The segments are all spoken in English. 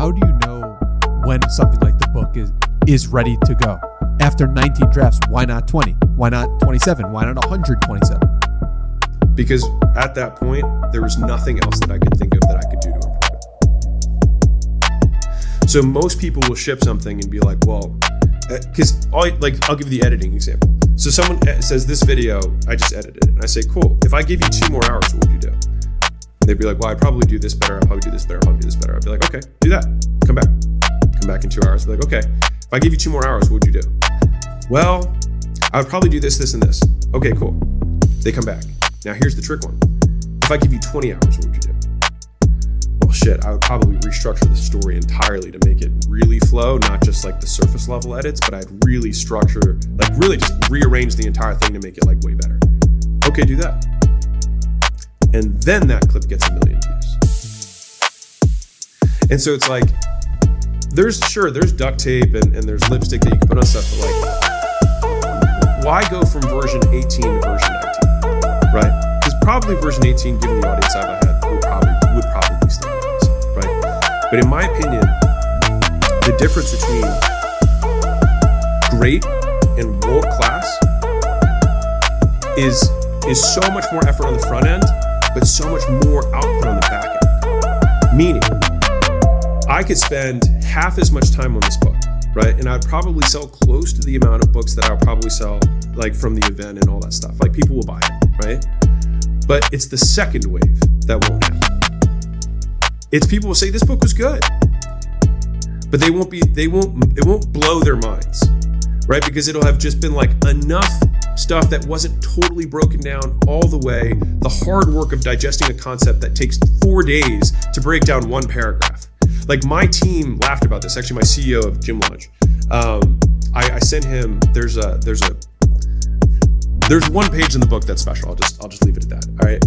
how do you know when something like the book is ready to go? After 19 drafts, why not 20? Why not 27? Why not 127? Because at that point, there was nothing else that I could think of that I could do to improve it. So most people will ship something and be like, well, because I'll give you the editing example. So someone says, this video, I just edited it. And I say, cool. If I give you 2 more hours, what would you do? And they'd be like, well, I'd probably do this better. I'll probably do this better. I'll probably do this better. I'd be like, okay, do that. Come back in 2 hours. I'd be like, okay, if I give you 2 more hours, what would you do? Well, I would probably do this, this, and this. Okay, cool. They come back. Now here's the trick one. If I give you 20 hours, what would you do? Well, shit, I would probably restructure the story entirely to make it really flow, not just like the surface level edits, but I'd really structure, like really just rearrange the entire thing to make it like way better. Okay, do that. And then that clip gets 1 million views. And so it's like, there's duct tape and there's lipstick that you can put on stuff, but like, why go from version 18 to version 19, right? Because probably version 18, given the audience I've had, would probably still be awesome, right? But in my opinion, the difference between great and world class is so much more effort on the front end, but so much more output on the back end. Meaning, I could spend half as much time on this book, right? And I'd probably sell close to the amount of books that I'll probably sell like from the event and all that stuff. Like people will buy it, right? But it's the second wave that won't happen. It's people will say this book was good, but it won't blow their minds, right? Because it'll have just been like enough stuff that wasn't totally broken down all the way. The hard work of digesting a concept that takes 4 days to break down 1 paragraph. Like my team laughed about this. Actually, my CEO of Gym Launch, I sent him. There's 1 page in the book that's special. I'll just leave it at that. All right,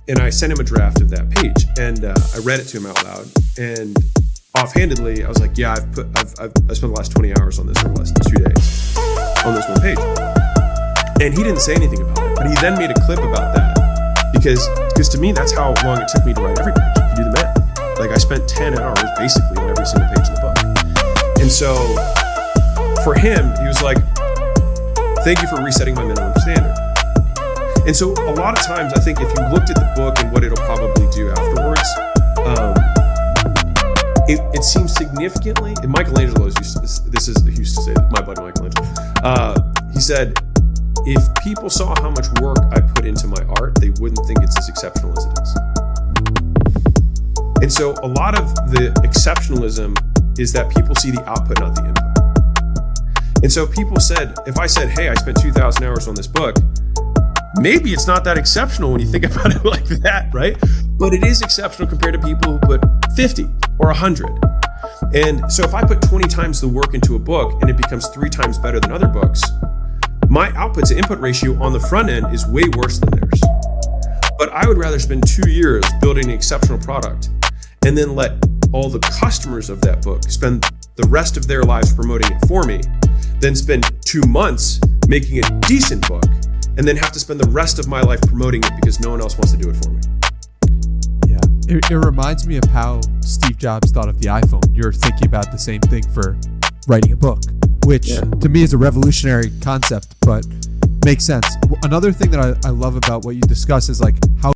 and I sent him a draft of that page, and I read it to him out loud. And offhandedly, I was like, "Yeah, I've spent the last 20 hours on this for the last 2 days on this 1 page." And he didn't say anything about it, but he then made a clip about that because to me that's how long it took me to write every page. If you do the math, like I spent 10 hours basically on every single page in the book. And so for him, he was like, "Thank you for resetting my minimum standard." And so a lot of times, I think if you looked at the book and what it'll probably do afterwards, it seems significantly. And Michelangelo used to say, my buddy Michelangelo, he said, if people saw how much work I put into my art, they wouldn't think it's as exceptional as it is. And so a lot of the exceptionalism is that people see the output, not the input. And so people said, if I said, hey, I spent 2,000 hours on this book, maybe it's not that exceptional when you think about it like that, right? But it is exceptional compared to people who put 50 or 100. And so if I put 20 times the work into a book and it becomes 3 times better than other books, my output to input ratio on the front end is way worse than theirs. But I would rather spend 2 years building an exceptional product and then let all the customers of that book spend the rest of their lives promoting it for me, than spend 2 months making a decent book and then have to spend the rest of my life promoting it because no one else wants to do it for me. Yeah, it reminds me of how Steve Jobs thought of the iPhone. You're thinking about the same thing for writing a book, which to me is a revolutionary concept, but makes sense. Another thing that I love about what you discuss is like how